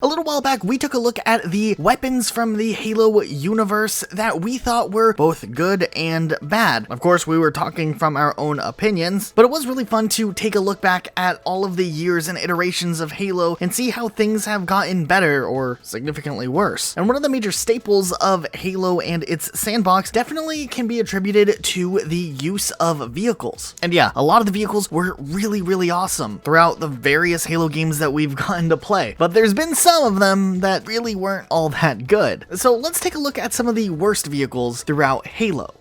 A little while back, we took a look at the weapons from the Halo universe that we thought were both good and bad. Of course, we were talking from our own opinions, but it was really fun to take a look back at all of the years and iterations of Halo and see how things have gotten better or significantly worse. And one of the major staples of Halo and its sandbox definitely can be attributed to the use of vehicles. And yeah, a lot of the vehicles were really awesome throughout the various Halo games that we've gotten to play, but there's been some of them that really weren't all that good. So let's take a look at some of the worst vehicles throughout Halo.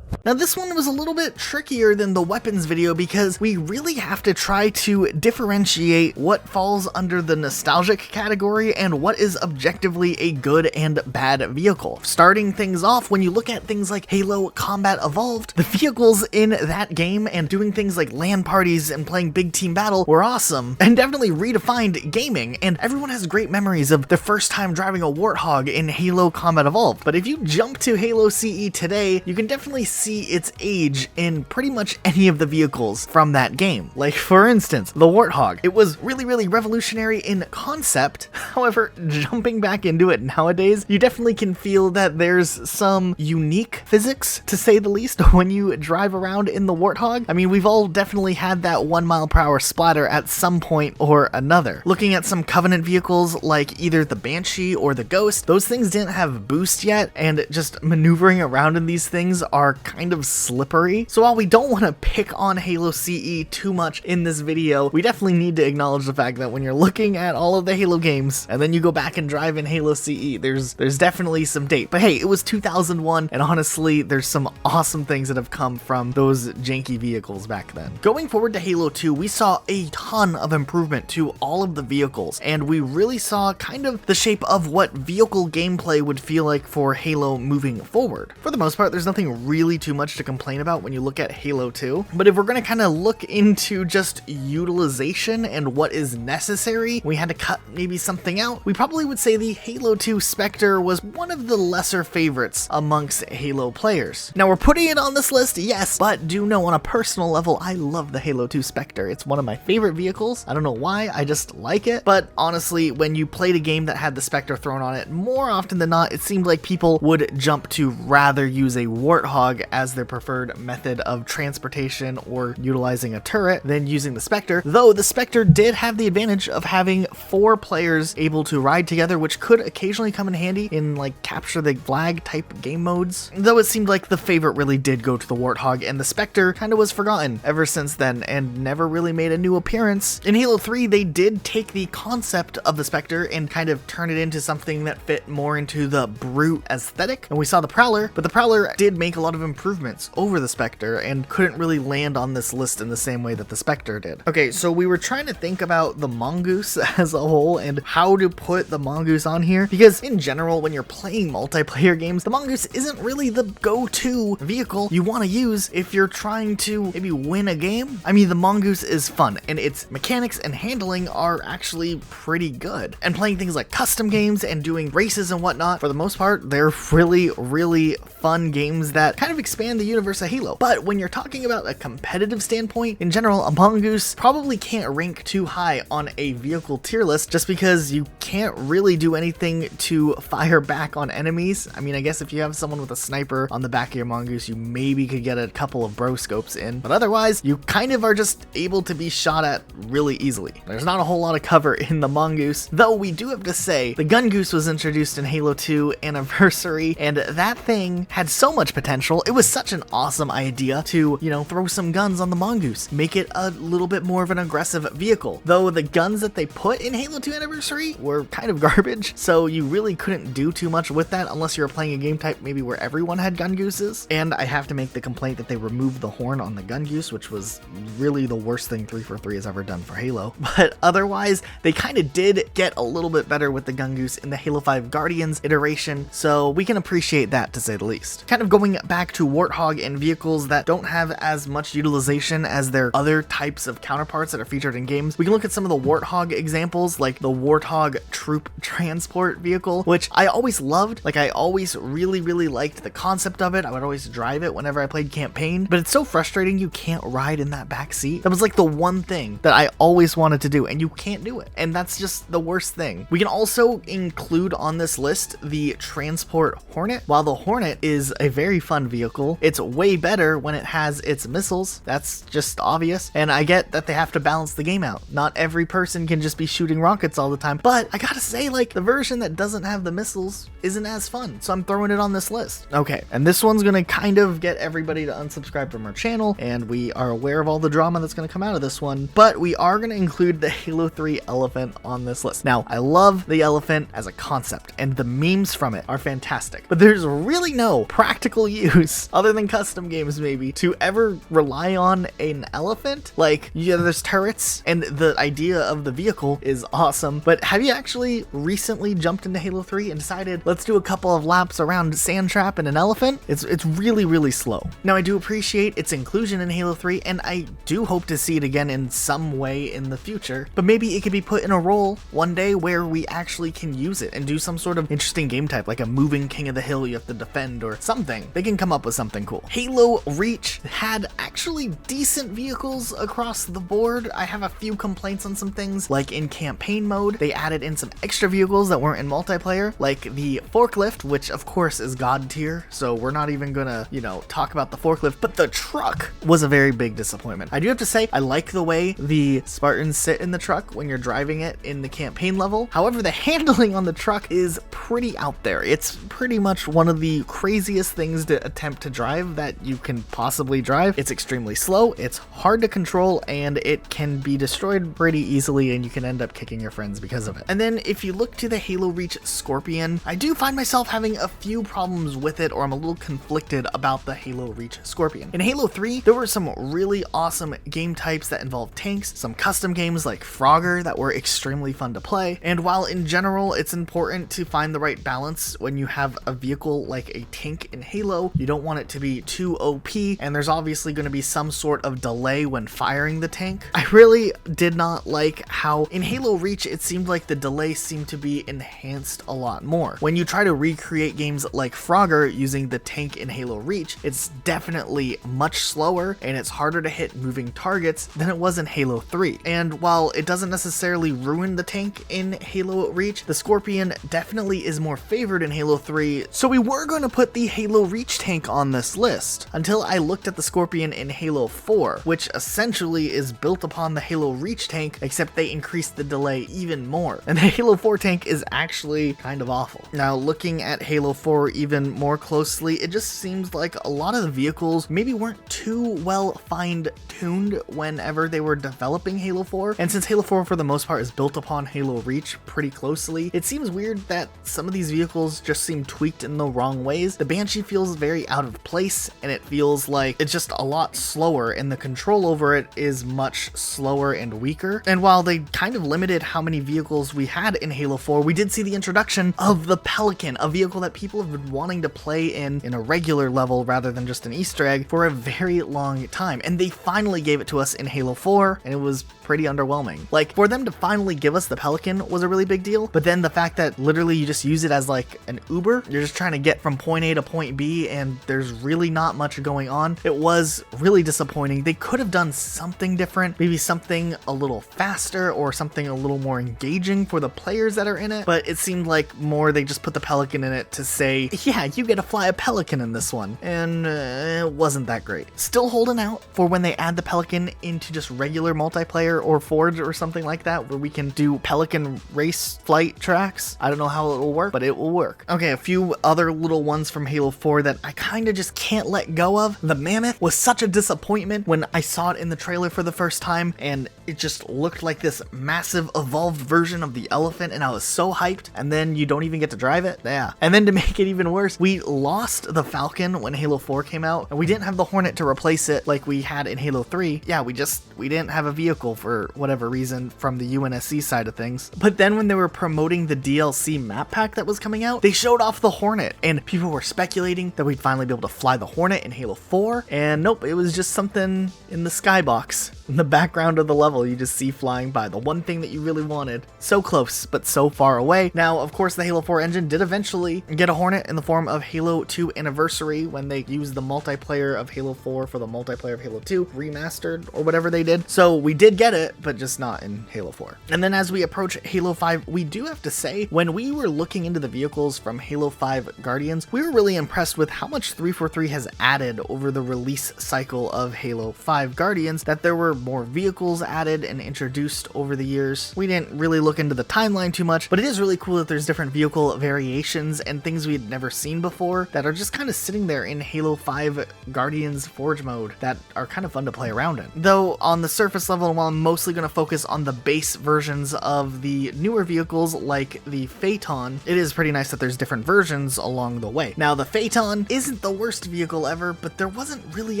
Now this one was a little bit trickier than the weapons video because we really have to try to differentiate what falls under the nostalgic category and what is objectively a good and bad vehicle. Starting things off, when you look at things like Halo Combat Evolved, the vehicles in that game and doing things like LAN parties and playing big team battle were awesome and definitely redefined gaming, and everyone has great memories of their first time driving a Warthog in Halo Combat Evolved. But if you jump to Halo CE today, you can definitely see its age in pretty much any of the vehicles from that game. Like, for instance, the Warthog. It was really revolutionary in concept. However, jumping back into it nowadays, you definitely can feel that there's some unique physics, to say the least, when you drive around in the Warthog. I mean, we've all definitely had that 1 mile/h splatter at some point or another. Looking at some Covenant vehicles like either the Banshee or the Ghost, those things didn't have boost yet, and just maneuvering around in these things are kind of slippery. So while we don't want to pick on Halo CE too much in this video, we definitely need to acknowledge the fact that when you're looking at all of the Halo games and then you go back and drive in Halo CE, there's definitely some date. But hey, it was 2001, and honestly, there's some awesome things that have come from those janky vehicles back then. Going forward to Halo 2, we saw a ton of improvement to all of the vehicles, and we really saw kind of the shape of what vehicle gameplay would feel like for Halo moving forward. For the most part, there's nothing really too much to complain about when you look at Halo 2, but if we're going to kind of look into just utilization and what is necessary, we had to cut maybe something out, we probably would say the Halo 2 Spectre was one of the lesser favorites amongst Halo players. Now we're putting it on this list, yes, but do know on a personal level, I love the Halo 2 Spectre. It's one of my favorite vehicles. I don't know why, I just like it, but honestly, when you played a game that had the Spectre thrown on it, more often than not, it seemed like people would jump to rather use a Warthog as their preferred method of transportation or utilizing a turret than using the Spectre, though the Spectre did have the advantage of having 4 players able to ride together, which could occasionally come in handy in like capture the flag type game modes, though it seemed like the favorite really did go to the Warthog, and the Spectre kind of was forgotten ever since then and never really made a new appearance. In Halo 3, they did take the concept of the Spectre and kind of turn it into something that fit more into the brute aesthetic, and we saw the Prowler, but the Prowler did make a lot of improvements over the Spectre and couldn't really land on this list in the same way that the Spectre did. Okay, so we were trying to think about the Mongoose as a whole and how to put the Mongoose on here, because in general, when you're playing multiplayer games, the Mongoose isn't really the go-to vehicle you want to use if you're trying to maybe win a game. I mean, the Mongoose is fun, and its mechanics and handling are actually pretty good. And playing things like custom games and doing races and whatnot, for the most part, they're really fun games that kind of expand the universe of Halo. But when you're talking about a competitive standpoint, in general, a Mongoose probably can't rank too high on a vehicle tier list just because you can't really do anything to fire back on enemies. I mean, I guess if you have someone with a sniper on the back of your Mongoose, you maybe could get a couple of bro scopes in, but otherwise, you kind of are just able to be shot at really easily. There's not a whole lot of cover in the Mongoose, though we do have to say the Gun Goose was introduced in Halo 2 Anniversary, and that thing had so much potential. It was such an awesome idea to, you know, throw some guns on the Mongoose, make it a little bit more of an aggressive vehicle. Though the guns that they put in Halo 2 Anniversary were kind of garbage, so you really couldn't do too much with that unless you were playing a game type maybe where everyone had gun gooses. And I have to make the complaint that they removed the horn on the Gun Goose, which was really the worst thing 343 has ever done for Halo. But otherwise, they kind of did get a little bit better with the Gun Goose in the Halo 5 Guardians iteration, so we can appreciate that to say the least. Kind of going back to Warthog and vehicles that don't have as much utilization as their other types of counterparts that are featured in games. We can look at some of the Warthog examples, like the Warthog troop transport vehicle, which I always loved. Like, I always really liked the concept of it. I would always drive it whenever I played campaign, but it's so frustrating you can't ride in that back seat. That was like the one thing that I always wanted to do, and you can't do it. And that's just the worst thing. We can also include on this list the transport Hornet. While the Hornet is a very fun vehicle, it's way better when it has its missiles. That's just obvious. And I get that they have to balance the game out. Not every person can just be shooting rockets all the time, but I gotta say, like, the version that doesn't have the missiles isn't as fun, so I'm throwing it on this list. Okay, and this one's gonna kind of get everybody to unsubscribe from our channel, and we are aware of all the drama that's gonna come out of this one, but we are gonna include the Halo 3 elephant on this list. Now, I love the elephant as a concept, and the memes from it are fantastic, but there's really no practical use, other than custom games maybe, to ever rely on an elephant. Like, yeah, there's turrets, and the idea of the vehicle is awesome, but have you actually recently jumped into Halo 3 and decided, let's do a couple of laps around Sandtrap and an elephant? It's really slow. Now, I do appreciate its inclusion in Halo 3, and I do hope to see it again in some way in the future, but maybe it could be put in a role one day where we actually can use it and do some sort of interesting game type, like a moving king of the hill you have to defend or something. They can come up with something cool. Halo Reach had actually decent vehicles across the board. I have a few complaints on some things, like in campaign mode, they added in some extra vehicles that weren't in multiplayer, like the forklift, which of course is god tier, so we're not even gonna, talk about the forklift, but the truck was a very big disappointment. I do have to say, I like the way the Spartans sit in the truck when you're driving it in the campaign level. However, the handling on the truck is pretty out there. It's pretty much one of the craziest things to attempt to drive that you can possibly drive. It's extremely slow, it's hard to control, and it can be destroyed pretty easily, and you can end up kicking your friends because of it. And then if you look to the Halo Reach Scorpion, I do find myself having a few problems with it, or I'm a little conflicted about the Halo Reach Scorpion. In Halo 3, there were some really awesome game types that involved tanks, some custom games like Frogger that were extremely fun to play, and while in general it's important to find the right balance when you have a vehicle like a tank in Halo, you don't want it to be too OP, and there's obviously going to be some sort of delay when firing the tank. I really did not like how in Halo Reach it seemed like the delay seemed to be enhanced a lot more. When you try to recreate games like Frogger using the tank in Halo Reach, it's definitely much slower and it's harder to hit moving targets than it was in Halo 3. And while it doesn't necessarily ruin the tank in Halo Reach, the Scorpion definitely is more favored in Halo 3, so we were going to put the Halo Reach tank on this list until I looked at the Scorpion in Halo 4, which essentially is built upon the Halo Reach tank, except they increased the delay even more. And the Halo 4 tank is actually kind of awful. Now, looking at Halo 4 even more closely, it just seems like a lot of the vehicles maybe weren't too well fine-tuned whenever they were developing Halo 4. And since Halo 4 for the most part is built upon Halo Reach pretty closely, it seems weird that some of these vehicles just seem tweaked in the wrong ways. The Banshee feels very out of place, and it feels like it's just a lot slower, and the control over it is much slower and weaker. And while they kind of limited how many vehicles we had in Halo 4, we did see the introduction of the Pelican, a vehicle that people have been wanting to play in a regular level rather than just an Easter egg for a very long time. And they finally gave it to us in Halo 4, and it was pretty underwhelming. Like, for them to finally give us the Pelican was a really big deal, but then the fact that literally you just use it as like an Uber, you're just trying to get from point A to point B, and there's really not much going on. It was really disappointing. They could have done something different, maybe something a little faster or something a little more engaging for the players that are in it, but it seemed like more they just put the Pelican in it to say, yeah, you get to fly a Pelican in this one, and it wasn't that great. Still holding out for when they add the Pelican into just regular multiplayer or Forge or something like that, where we can do Pelican race flight tracks. I don't know how it will work, but it will work. Okay, a few other little ones from Halo 4 that I kind of just can't let go of. The Mammoth was such a disappointment when I saw it in the trailer for the first time, and it just looked like this massive evolved version of the elephant, and I was so hyped, and then you don't even get to drive it. Yeah. And then to make it even worse, we lost the Falcon when Halo 4 came out, and we didn't have the Hornet to replace it like we had in Halo 3. Yeah, we didn't have a vehicle for whatever reason from the UNSC side of things. But then when they were promoting the DLC map pack that was coming out, they showed off the Hornet, and people were speculating that we'd finally be able to fly the Hornet in Halo 4, and nope, it was just something in the skybox. In the background of the level, you just see flying by, the one thing that you really wanted. So close, but so far away. Now, of course, the Halo 4 engine did eventually get a Hornet in the form of Halo 2 Anniversary when they used the multiplayer of Halo 4 for the multiplayer of Halo 2 remastered or whatever they did. So we did get it, but just not in Halo 4. And then as we approach Halo 5, we do have to say, when we were looking into the vehicles from Halo 5 Guardians, we were really impressed with how much 343 has added over the release cycle of Halo 5 Guardians, that there were more vehicles added and introduced over the years. We didn't really look into the timeline too much, but it is really cool that there's different vehicle variations and things we'd never seen before that are just kind of sitting there in Halo 5 Guardians Forge mode that are kind of fun to play around in. Though on the surface level, while I'm mostly going to focus on the base versions of the newer vehicles like the Phaeton, it is pretty nice that there's different versions along the way. Now the Phaeton isn't the worst vehicle ever, but there wasn't really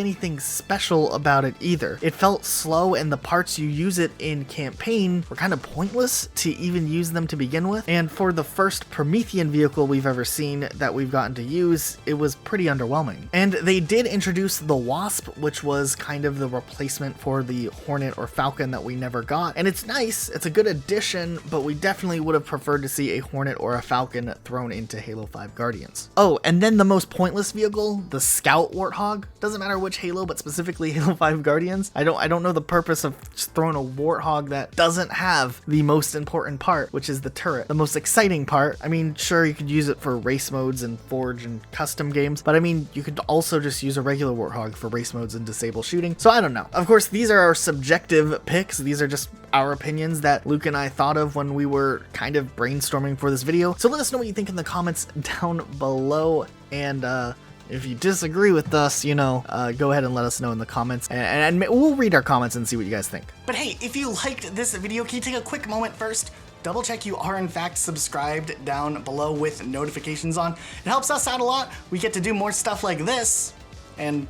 anything special about it either. It felt slow, and the parts you use it in campaign were kind of pointless to even use them to begin with. And for the first Promethean vehicle we've ever seen that we've gotten to use, it was pretty underwhelming. And they did introduce the Wasp, which was kind of the replacement for the Hornet or Falcon that we never got. And it's nice, it's a good addition, but we definitely would have preferred to see a Hornet or a Falcon thrown into Halo 5 Guardians. Oh, and then the most pointless vehicle, the Scout Warthog. Doesn't matter which Halo, but specifically Halo 5 Guardians. I don't know the purpose of just throwing a Warthog that doesn't have the most important part, which is the turret. The most exciting part, I mean, sure, you could use it for race modes and Forge and custom games, but I mean, you could also just use a regular Warthog for race modes and disable shooting. So I don't know. Of course, these are our subjective picks. These are just our opinions that Luke and I thought of when we were kind of brainstorming for this video. So let us know what you think in the comments down below, and if you disagree with us, you know, go ahead and let us know in the comments, and we'll read our comments and see what you guys think. But hey, if you liked this video, can you take a quick moment first? Double check you are in fact subscribed down below with notifications on. It helps us out a lot. We get to do more stuff like this, and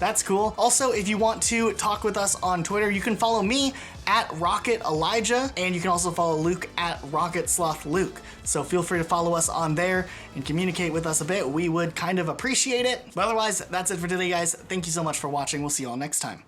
that's cool. Also, if you want to talk with us on Twitter, you can follow me at Rocket Elijah, and you can also follow Luke at Rocket Sloth Luke. So feel free to follow us on there and communicate with us a bit. We would kind of appreciate it. But otherwise, that's it for today, guys. Thank you so much for watching. We'll see you all next time.